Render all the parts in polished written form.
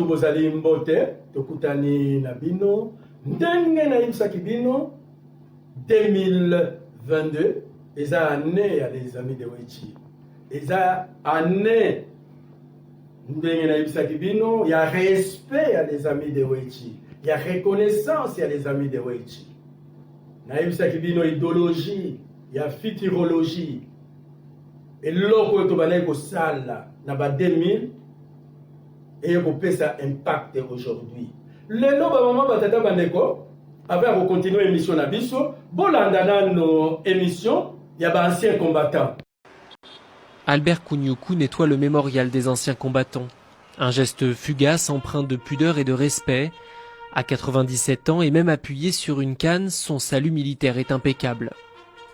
bozali mbote tokutani na bino ndenge na yebisaki bino 2022 eza année ya les amis de Wechi, eza année ndenge na yebisaki bino ya respect ya les amis de Wechi, ya reconnaissance ya les amis de Wechi. Na yebisaki bino idéologie ya futurologie eloko to banayi kosala na ba 2000 et ça impact aujourd'hui. Le no ba maman batata bandeko avant de continuer l'émission na biso bolanda nos émissions ya ba anciens combattants. Albert Kounyoukou nettoie le mémorial des anciens combattants. Un geste fugace empreint de pudeur et de respect. À 97 ans et même appuyé sur une canne, son salut militaire est impeccable.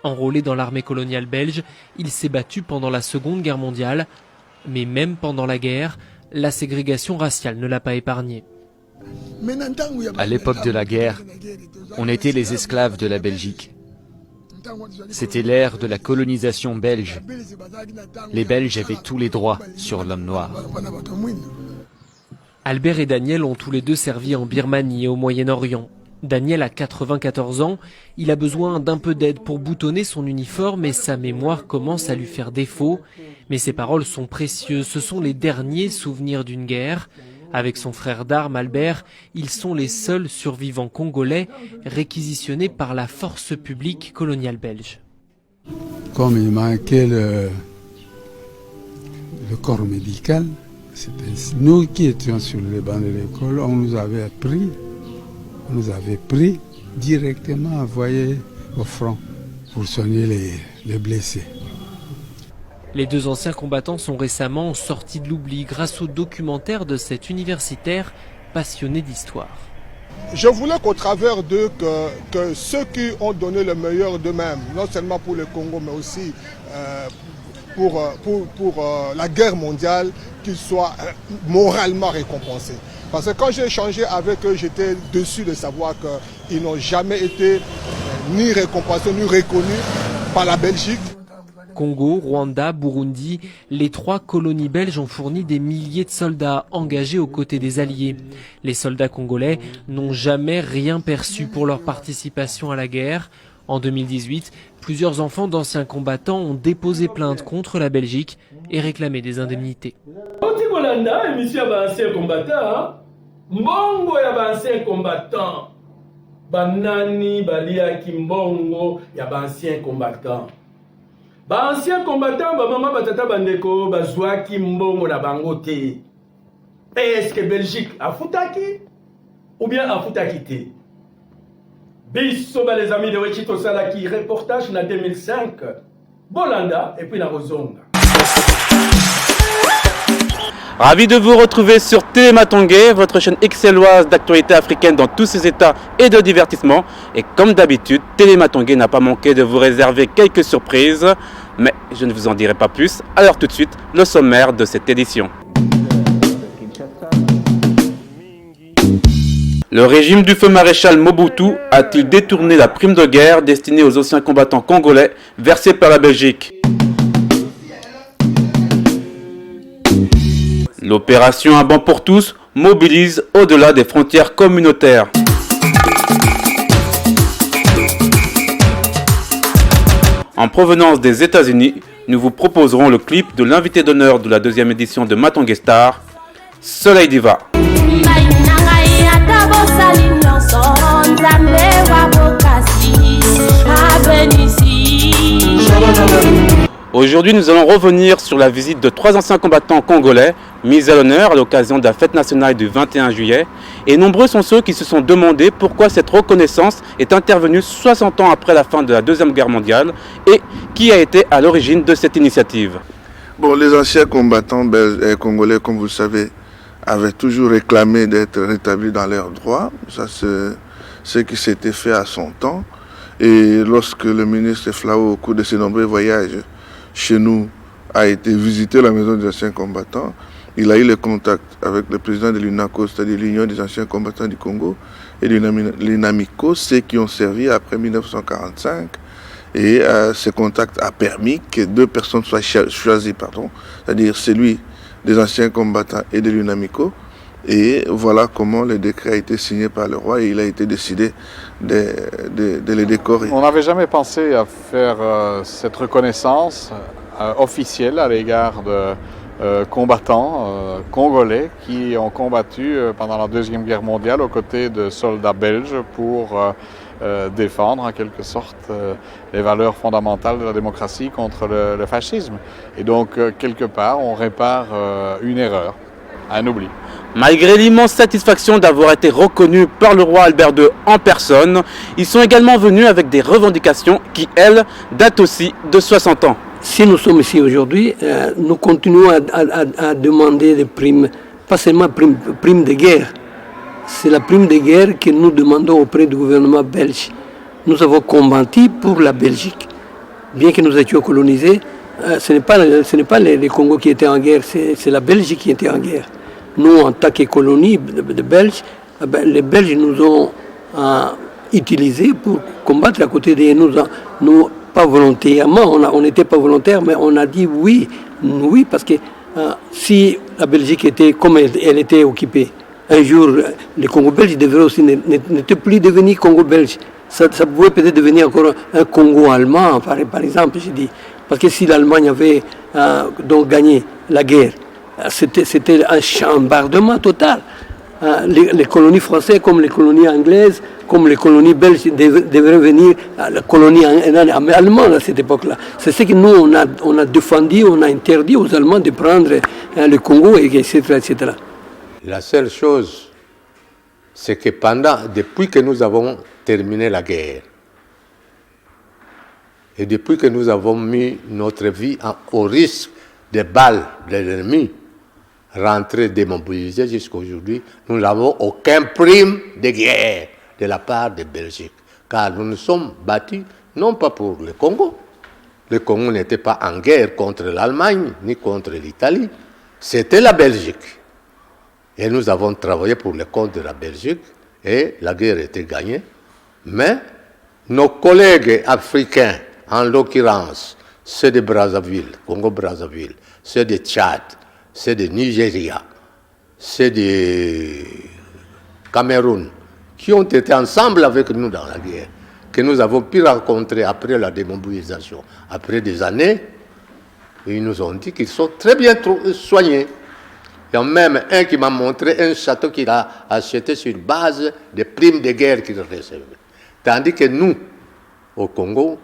Enrôlé dans l'armée coloniale belge, il s'est battu pendant la Seconde Guerre mondiale, mais même pendant la guerre, la ségrégation raciale ne l'a pas épargné. À l'époque de la guerre, on était les esclaves de la Belgique. C'était l'ère de la colonisation belge. Les Belges avaient tous les droits sur l'homme noir. Albert et Daniel ont tous les deux servi en Birmanie et au Moyen-Orient. Daniel a 94 ans, il a besoin d'un peu d'aide pour boutonner son uniforme et sa mémoire commence à lui faire défaut. Mais ses paroles sont précieuses, ce sont les derniers souvenirs d'une guerre. Avec son frère d'armes Albert, ils sont les seuls survivants congolais réquisitionnés par la force publique coloniale belge. Comme il manquait le corps médical, c'était nous qui étions sur les bancs de l'école, on nous avait pris directement envoyés au front pour soigner les blessés. Les deux anciens combattants sont récemment sortis de l'oubli grâce au documentaire de cet universitaire passionné d'histoire. Je voulais qu'au travers d'eux, que ceux qui ont donné le meilleur d'eux-mêmes, non seulement pour le Congo, mais aussi pour la guerre mondiale, qu'ils soient moralement récompensés. Parce que quand j'ai échangé avec eux, j'étais déçu de savoir qu'ils n'ont jamais été ni récompensés, ni reconnus par la Belgique. Congo, Rwanda, Burundi, les trois colonies belges ont fourni des milliers de soldats engagés aux côtés des Alliés. Les soldats congolais n'ont jamais rien perçu pour leur participation à la guerre. En 2018, plusieurs enfants d'anciens combattants ont déposé plainte contre la Belgique et réclamé des indemnités. Anciens combattants, maman batata bandeko, bazwaki mbongo na bangote. Est-ce que Belgique a foutaki ou bien a foutaki te? Biso les amis de Wechito Salaki, reportage na 2005, Bolanda et puis na Rozonga. Ravi de vous retrouver sur Télématongué, votre chaîne excelloise d'actualité africaine dans tous ses états et de divertissement. Et comme d'habitude, Télématongué n'a pas manqué de vous réserver quelques surprises. Mais je ne vous en dirai pas plus. Alors tout de suite, le sommaire de cette édition. Le régime du feu maréchal Mobutu a-t-il détourné la prime de guerre destinée aux anciens combattants congolais versée par la Belgique? L'opération Un banc pour tous mobilise au-delà des frontières communautaires. En provenance des États-Unis, nous vous proposerons le clip de l'invité d'honneur de la deuxième édition de Matongué Star, Soleil Diva. Aujourd'hui, nous allons revenir sur la visite de trois anciens combattants congolais mis à l'honneur à l'occasion de la fête nationale du 21 juillet. Et nombreux sont ceux qui se sont demandé pourquoi cette reconnaissance est intervenue 60 ans après la fin de la Deuxième Guerre mondiale et qui a été à l'origine de cette initiative. Bon, les anciens combattants belges et congolais, comme vous le savez, avaient toujours réclamé d'être rétablis dans leurs droits. Ça, c'est ce qui s'était fait à son temps. Et lorsque le ministre Flao, au cours de ses nombreux voyages chez nous, a été visiter la maison des anciens combattants, il a eu le contact avec le président de l'UNACO, c'est-à-dire l'Union des anciens combattants du Congo, et de l'UNAMICO, ceux qui ont servi après 1945. Et ce contact a permis que deux personnes soient choisies, c'est-à-dire celui des anciens combattants et de l'UNAMICO, Et voilà comment le décret a été signé par le roi et il a été décidé de les décorer. On n'avait jamais pensé à faire cette reconnaissance officielle à l'égard de combattants congolais qui ont combattu pendant la Deuxième Guerre mondiale aux côtés de soldats belges pour défendre en quelque sorte les valeurs fondamentales de la démocratie contre le fascisme. Et donc quelque part on répare une erreur, un oubli. Malgré l'immense satisfaction d'avoir été reconnus par le roi Albert II en personne, ils sont également venus avec des revendications qui, elles, datent aussi de 60 ans. Si nous sommes ici aujourd'hui, nous continuons à demander des primes, pas seulement primes de guerre. C'est la prime de guerre que nous demandons auprès du gouvernement belge. Nous avons combattu pour la Belgique. Bien que nous étions colonisés, ce n'est pas les Congos qui étaient en guerre, c'est la Belgique qui était en guerre. Nous, en tant que colonie de Belges, les Belges nous ont utilisés pour combattre à côté de nous, pas volontairement, on n'était pas volontaire, mais on a dit oui, parce que si la Belgique était comme elle était occupée, un jour, les Congo belges devraient aussi n'étaient plus devenir Congo belge. Ça pouvait peut-être devenir encore un Congo allemand, par exemple, je dis. Parce que si l'Allemagne avait donc gagné la guerre, c'était un chambardement total. Les colonies françaises, comme les colonies anglaises, comme les colonies belges, devraient venir à la colonie allemande à cette époque-là. C'est ce que nous, on a défendu, on a interdit aux Allemands de prendre le Congo, etc., etc. La seule chose, c'est que depuis que nous avons terminé la guerre, et depuis que nous avons mis notre vie au risque des balles de l'ennemi, rentrés démobilisés jusqu'à aujourd'hui, nous n'avons aucun prime de guerre de la part de Belgique. Car nous nous sommes battus, non pas pour le Congo. Le Congo n'était pas en guerre contre l'Allemagne, ni contre l'Italie. C'était la Belgique. Et nous avons travaillé pour le compte de la Belgique, et la guerre était gagnée. Mais nos collègues africains, en l'occurrence, ceux de Brazzaville, Congo-Brazzaville, ceux de Tchad, ceux de Nigeria, ceux de Cameroun, qui ont été ensemble avec nous dans la guerre, que nous avons pu rencontrer après la démobilisation, après des années, ils nous ont dit qu'ils sont très bien soignés. Il y a même un qui m'a montré un château qu'il a acheté sur base des primes de guerre qu'il recevait. Tandis que nous, au Congo,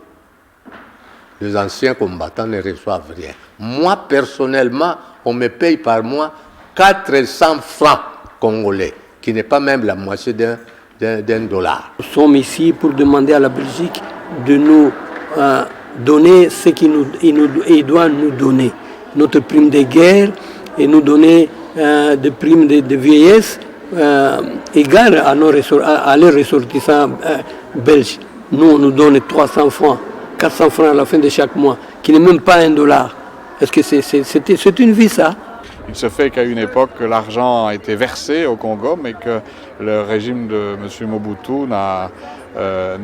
les anciens combattants ne reçoivent rien. Moi, personnellement, on me paye par mois 400 francs congolais, qui n'est pas même la moitié d'un dollar. Nous sommes ici pour demander à la Belgique de nous donner ce qu'il doit nous donner. Notre prime de guerre et nous donner des primes de vieillesse égales à leurs ressortissants belges. Nous, on nous donne 300 francs, 400 francs à la fin de chaque mois, qui n'est même pas un dollar. Est-ce que c'est une vie, ça? Il se fait qu'à une époque, l'argent a été versé au Congo, mais que le régime de M. Mobutu n'a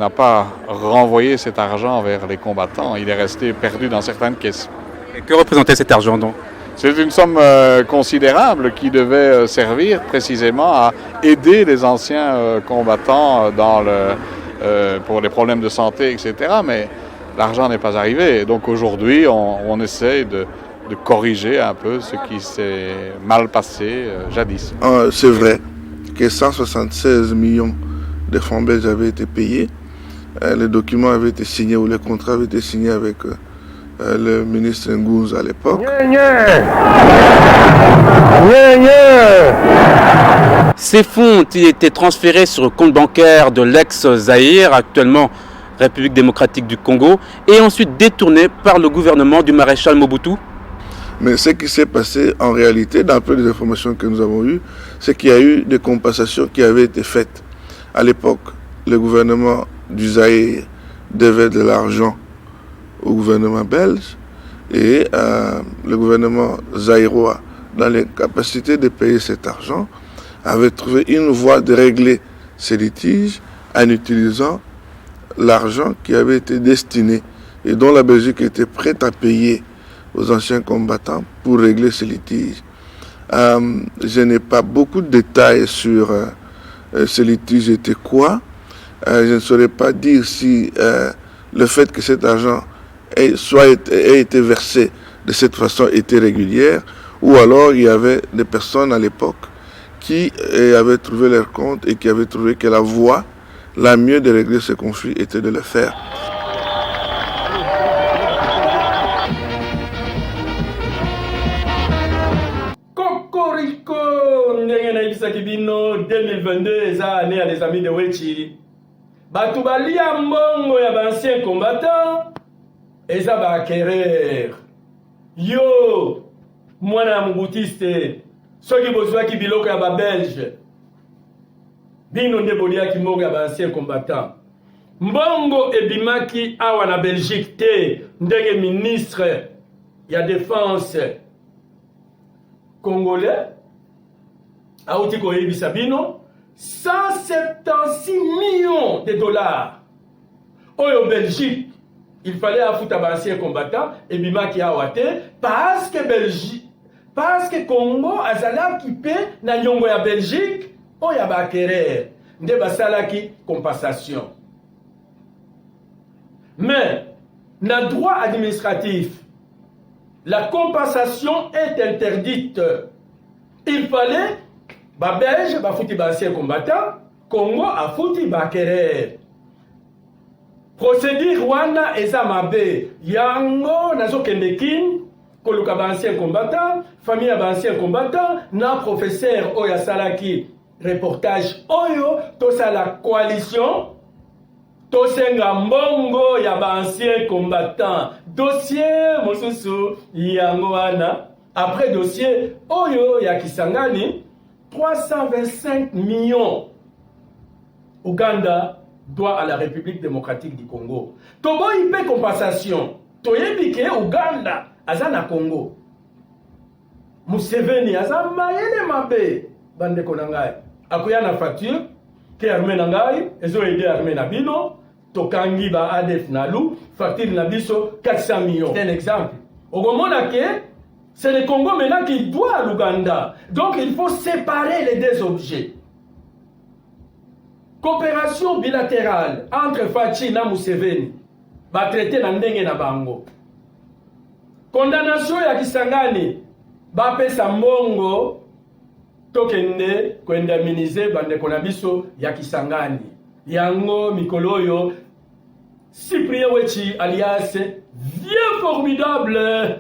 pas renvoyé cet argent vers les combattants. Il est resté perdu dans certaines caisses. Et que représentait cet argent donc? C'est une somme considérable qui devait servir précisément à aider les anciens combattants pour les problèmes de santé, etc. Mais l'argent n'est pas arrivé. Donc aujourd'hui, on essaie de corriger un peu ce qui s'est mal passé jadis. C'est vrai que 176 millions de francs belges avaient été payés. Les documents avaient été signés ou les contrats avaient été signés avec le ministre Ngouz à l'époque. Ces fonds ont été transférés sur le compte bancaire de l'ex-Zaïre, actuellement République démocratique du Congo, et ensuite détournés par le gouvernement du maréchal Mobutu. Mais ce qui s'est passé en réalité, d'après les informations que nous avons eues, c'est qu'il y a eu des compensations qui avaient été faites. À l'époque, le gouvernement du Zaïre devait de l'argent au gouvernement belge et le gouvernement zaïrois, dans les capacités de payer cet argent, avait trouvé une voie de régler ces litiges en utilisant l'argent qui avait été destiné et dont la Belgique était prête à payer aux anciens combattants pour régler ces litiges. Je n'ai pas beaucoup de détails sur ce litige était quoi. Je ne saurais pas dire si le fait que cet argent ait été versé de cette façon était régulière, ou alors il y avait des personnes à l'époque qui avaient trouvé leur compte et qui avaient trouvé que la voie la mieux de régler ce conflit était de le faire. Cocorico, ndenge nayebisaki bino 2022 eza année ya les amis de Wechi. Bato balia mbongo ya bancien combattant eza baacquéreur. Yo mwana ya mobutiste soki bozwaki biloko ya babelge bino nde boliaki mbongo ya bancien combattant. Mbongo ebimaki awa na Belgique te ndenge ministre ya défense congolais auti koyebisa bino 176 millions de dollars. Oyo Belgique, il fallait affouter ancien combattant et bimaki awate parce que Belgique, parce que Congo azala kipe na nyongo ya Belgique, oya bakere nde basalaki compensation. Mais na droit administratif, la compensation est interdite. Il fallait ba Belge ba fouti ba ancien combattant, Congo a fouti ba kere. Procédure wana eza mabe. Yango nazo kendekin koluka ba ancien combattant, famille ba ancien combattant, na professeur oya salaki reportage oyo to la coalition to senga mbongo ya ba ancien combattant. Dossier mosusu yango wana. Après dossier oyo ya Kisangani 325 millions. Ouganda doit à la République démocratique du Congo. Togo il paie compensation. Toyebike Ouganda azana Congo. Museveni azama yene mabe bande konangai. Akoya na facture ke armée nangai ezo aider armée na bino tokangi ba ADF nalu facture na biso 400 millions. C'est un exemple. Ogomona ke c'est le Congo maintenant qui doit à l'Ouganda. Donc il faut séparer les deux objets. Coopération bilatérale entre Fachi et Museveni va traiter na ndenge na bango. Condamnation ya Kisangani va pesa mbongo tokende ko indemniser bande konabiso ya Kisangani. Yango mikoloyo Cyprien Wechi alias vieux formidable.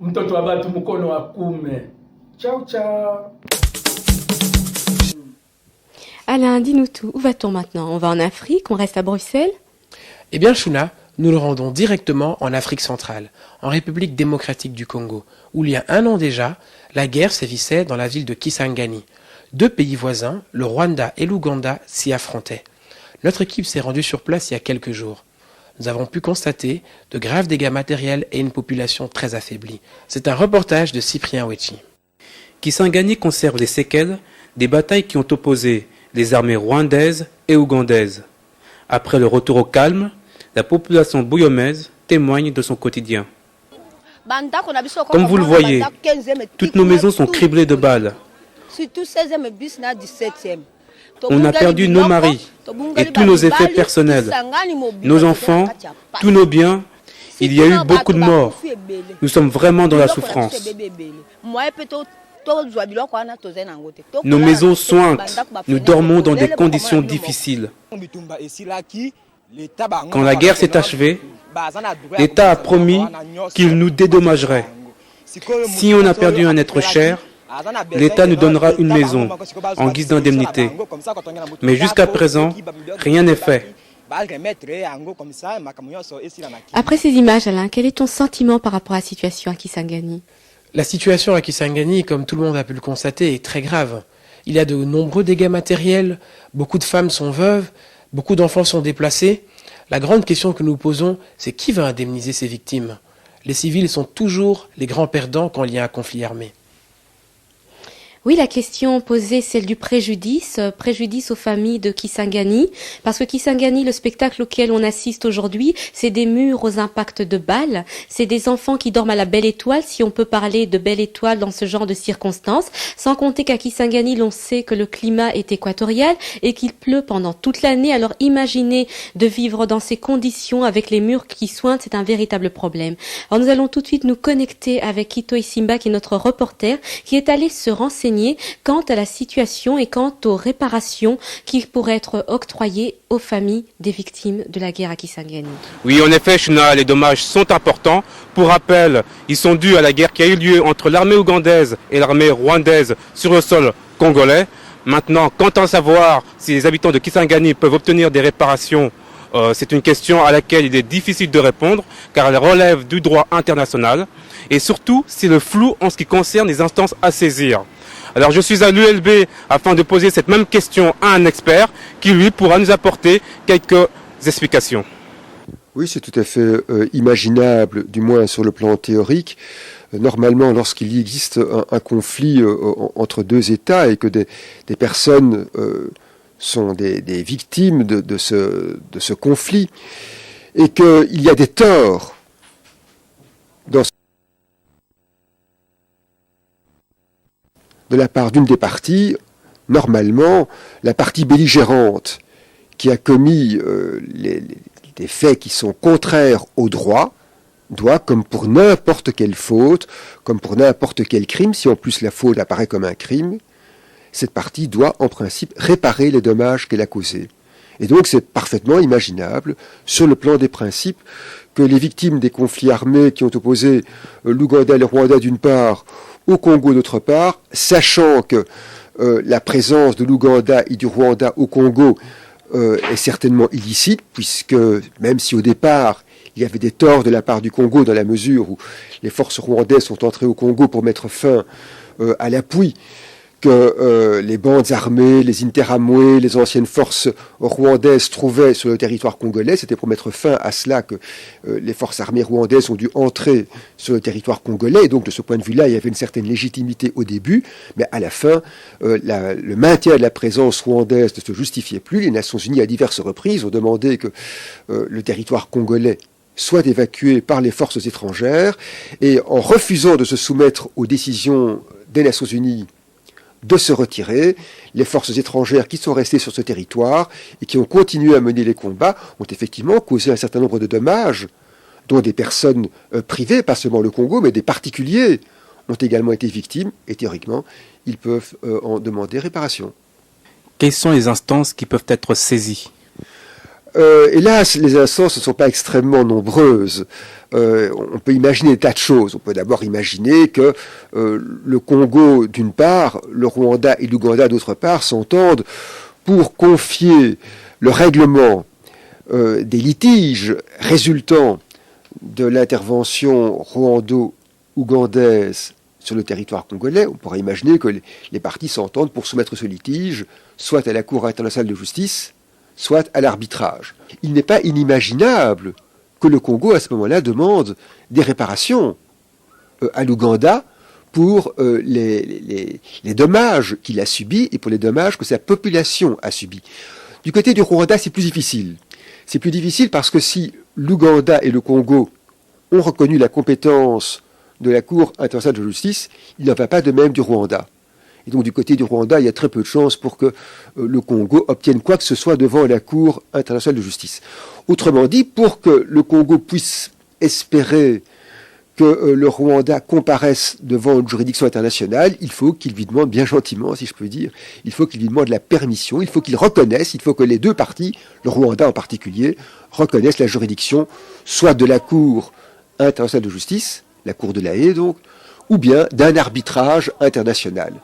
Mtoto wa batu mkono wa kume. Ciao ciao. Alain, dis-nous tout. Où va-t-on maintenant? On va en Afrique? On reste à Bruxelles? Eh bien, Chouna, nous le rendons directement en Afrique centrale, en République démocratique du Congo, où il y a un an déjà, la guerre sévissait dans la ville de Kisangani. Deux pays voisins, le Rwanda et l'Ouganda, s'y affrontaient. Notre équipe s'est rendue sur place il y a quelques jours. Nous avons pu constater de graves dégâts matériels et une population très affaiblie. C'est un reportage de Cyprien Wechi. Kisangani conserve les séquelles des batailles qui ont opposé les armées rwandaises et ougandaises. Après le retour au calme, la population bouillomèse témoigne de son quotidien. Comme vous le voyez, toutes nos maisons sont criblées de balles. On a perdu nos maris et tous nos effets personnels, nos enfants, tous nos biens. Il y a eu beaucoup de morts. Nous sommes vraiment dans la souffrance. Nos maisons sointent. Nous dormons dans des conditions difficiles. Quand la guerre s'est achevée, l'État a promis qu'il nous dédommagerait. Si on a perdu un être cher, l'État nous donnera une maison en guise d'indemnité. Mais jusqu'à présent, rien n'est fait. Après ces images, Alain, quel est ton sentiment par rapport à la situation à Kisangani? La situation à Kisangani, comme tout le monde a pu le constater, est très grave. Il y a de nombreux dégâts matériels, beaucoup de femmes sont veuves, beaucoup d'enfants sont déplacés. La grande question que nous posons, c'est qui va indemniser ces victimes? Les civils sont toujours les grands perdants quand il y a un conflit armé. Oui, la question posée, celle du préjudice aux familles de Kisangani, parce que Kisangani, le spectacle auquel on assiste aujourd'hui, c'est des murs aux impacts de balles, c'est des enfants qui dorment à la belle étoile, si on peut parler de belle étoile dans ce genre de circonstances, sans compter qu'à Kisangani, l'on sait que le climat est équatorial et qu'il pleut pendant toute l'année, alors imaginez de vivre dans ces conditions avec les murs qui sointent, c'est un véritable problème. Alors nous allons tout de suite nous connecter avec Kito Isimba, qui est notre reporter, qui est allé se renseigner quant à la situation et quant aux réparations qui pourraient être octroyées aux familles des victimes de la guerre à Kisangani. Oui, en effet, Chuna, les dommages sont importants. Pour rappel, ils sont dus à la guerre qui a eu lieu entre l'armée ougandaise et l'armée rwandaise sur le sol congolais. Maintenant, quant à savoir si les habitants de Kisangani peuvent obtenir des réparations, c'est une question à laquelle il est difficile de répondre car elle relève du droit international et surtout c'est le flou en ce qui concerne les instances à saisir. Alors je suis à l'ULB afin de poser cette même question à un expert qui lui pourra nous apporter quelques explications. Oui, c'est tout à fait imaginable, du moins sur le plan théorique. Normalement, lorsqu'il existe un conflit entre deux États et que des personnes sont des victimes de ce conflit et qu'il y a des torts dans de la part d'une des parties, normalement, la partie belligérante qui a commis des faits qui sont contraires au droit, doit, comme pour n'importe quelle faute, comme pour n'importe quel crime, si en plus la faute apparaît comme un crime, cette partie doit en principe réparer les dommages qu'elle a causés. Et donc c'est parfaitement imaginable, sur le plan des principes, que les victimes des conflits armés qui ont opposé l'Ouganda et le Rwanda d'une part, au Congo d'autre part, sachant que la présence de l'Ouganda et du Rwanda au Congo est certainement illicite, puisque même si au départ il y avait des torts de la part du Congo dans la mesure où les forces rwandaises sont entrées au Congo pour mettre fin à l'appui que les bandes armées, les Interamwe, les anciennes forces rwandaises trouvaient sur le territoire congolais. C'était pour mettre fin à cela que les forces armées rwandaises ont dû entrer sur le territoire congolais. Et donc, de ce point de vue-là, il y avait une certaine légitimité au début, mais à la fin, le maintien de la présence rwandaise ne se justifiait plus. Les Nations Unies, à diverses reprises, ont demandé que le territoire congolais soit évacué par les forces étrangères. Et en refusant de se soumettre aux décisions des Nations Unies de se retirer, les forces étrangères qui sont restées sur ce territoire et qui ont continué à mener les combats ont effectivement causé un certain nombre de dommages, dont des personnes privées, pas seulement le Congo, mais des particuliers ont également été victimes, et théoriquement, ils peuvent en demander réparation. Quelles sont les instances qui peuvent être saisies ? Hélas, les instances ne sont pas extrêmement nombreuses. On peut imaginer des tas de choses. On peut d'abord imaginer que le Congo, d'une part, le Rwanda et l'Ouganda, d'autre part, s'entendent pour confier le règlement des litiges résultant de l'intervention rwando-ougandaise sur le territoire congolais. On pourrait imaginer que les parties s'entendent pour soumettre ce litige soit à la Cour internationale de justice, soit à l'arbitrage. Il n'est pas inimaginable que le Congo, à ce moment-là, demande des réparations à l'Ouganda pour les dommages qu'il a subis et pour les dommages que sa population a subis. Du côté du Rwanda, c'est plus difficile. C'est plus difficile parce que si l'Ouganda et le Congo ont reconnu la compétence de la Cour internationale de justice, il n'en va pas de même du Rwanda. Et donc du côté du Rwanda, il y a très peu de chances pour que le Congo obtienne quoi que ce soit devant la Cour internationale de justice. Autrement dit, pour que le Congo puisse espérer que le Rwanda comparaisse devant une juridiction internationale, il faut qu'il lui demande, bien gentiment, si je peux dire, il faut qu'il lui demande la permission, il faut qu'il reconnaisse, il faut que les deux parties, le Rwanda en particulier, reconnaissent la juridiction, soit de la Cour internationale de justice, la Cour de la Haye donc, ou bien d'un arbitrage international.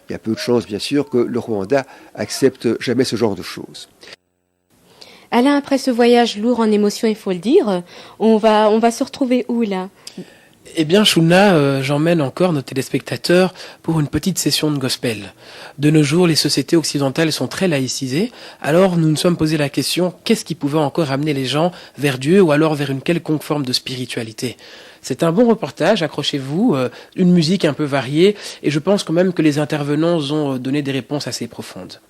Il y a peu de chances, bien sûr, que le Rwanda accepte jamais ce genre de choses. Alain, après ce voyage lourd en émotions, il faut le dire, on va se retrouver où là ? Eh bien, Shuna, j'emmène encore nos téléspectateurs pour une petite session de gospel. De nos jours, les sociétés occidentales sont très laïcisées, alors nous nous sommes posé la question, qu'est-ce qui pouvait encore amener les gens vers Dieu ou alors vers une quelconque forme de spiritualité ? C'est un bon reportage, accrochez-vous, une musique un peu variée, et je pense quand même que les intervenants ont donné des réponses assez profondes.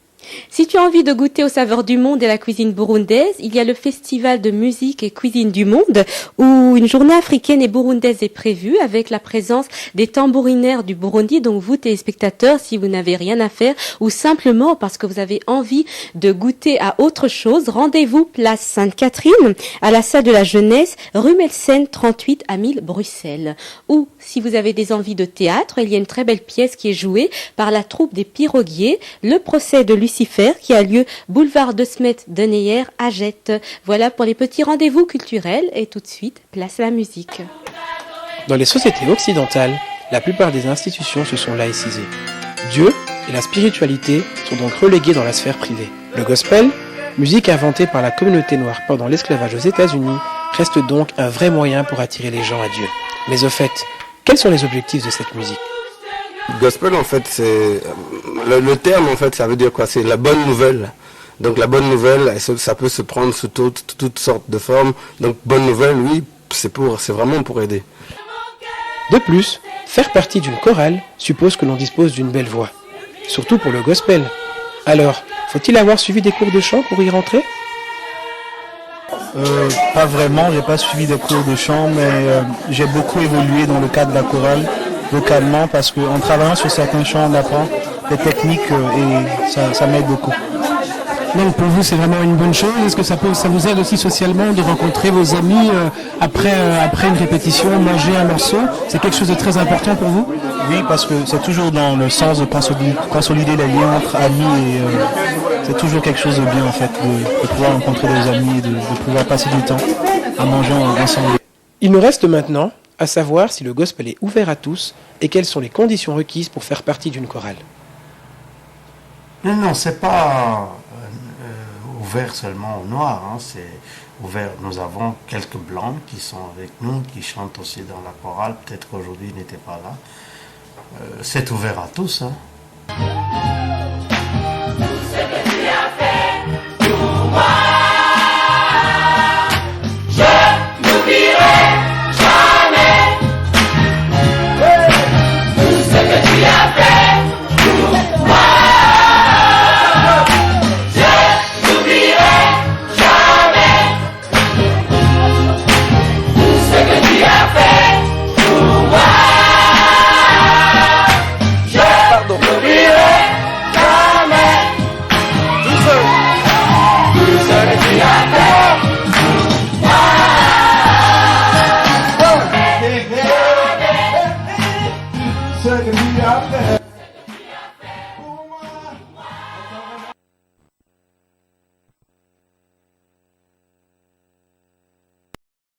Si tu as envie de goûter aux saveurs du monde et la cuisine burundaise, il y a le festival de musique et cuisine du monde où une journée africaine et burundaise est prévue avec la présence des tambourinaires du Burundi. Donc vous, téléspectateurs, si vous n'avez rien à faire ou simplement parce que vous avez envie de goûter à autre chose, rendez-vous place Sainte-Catherine à la salle de la jeunesse, rue Melsen 38 à 1000 Bruxelles. Ou si vous avez des envies de théâtre, il y a une très belle pièce qui est jouée par la troupe des Piroguiers, le procès de Lucifer, qui a lieu boulevard de Smet de Neyer à Jette. Voilà pour les petits rendez-vous culturels et tout de suite, place à la musique. Dans les sociétés occidentales, la plupart des institutions se sont laïcisées. Dieu et la spiritualité sont donc relégués dans la sphère privée. Le gospel, musique inventée par la communauté noire pendant l'esclavage aux États-Unis, reste donc un vrai moyen pour attirer les gens à Dieu. Mais au fait, quels sont les objectifs de cette musique ? Gospel, en fait, c'est le terme, en fait, ça veut dire quoi? C'est la bonne nouvelle. Donc la bonne nouvelle, ça peut se prendre sous toutes sortes de formes. Donc bonne nouvelle, oui, c'est vraiment pour aider. De plus, faire partie d'une chorale suppose que l'on dispose d'une belle voix, surtout pour le gospel. Alors, faut-il avoir suivi des cours de chant pour y rentrer ? Pas vraiment, j'ai pas suivi des cours de chant, mais j'ai beaucoup évolué dans le cadre de la chorale. Localement, parce qu'en travaillant sur certains chants, on apprend des techniques et ça m'aide beaucoup. Donc pour vous, c'est vraiment une bonne chose. Est-ce que ça vous aide aussi socialement de rencontrer vos amis après une répétition, manger un morceau? C'est quelque chose de très important pour vous? Oui, parce que c'est toujours dans le sens de consolider les liens entre amis et c'est toujours quelque chose de bien en fait, de pouvoir rencontrer des amis et de pouvoir passer du temps à manger ensemble. Il nous reste maintenant à savoir si le gospel est ouvert à tous et quelles sont les conditions requises pour faire partie d'une chorale. Non, c'est pas ouvert seulement aux Noirs, hein, c'est ouvert. Nous avons quelques Blancs qui sont avec nous, qui chantent aussi dans la chorale, peut-être qu'aujourd'hui ils n'étaient pas là. C'est ouvert à tous. Hein.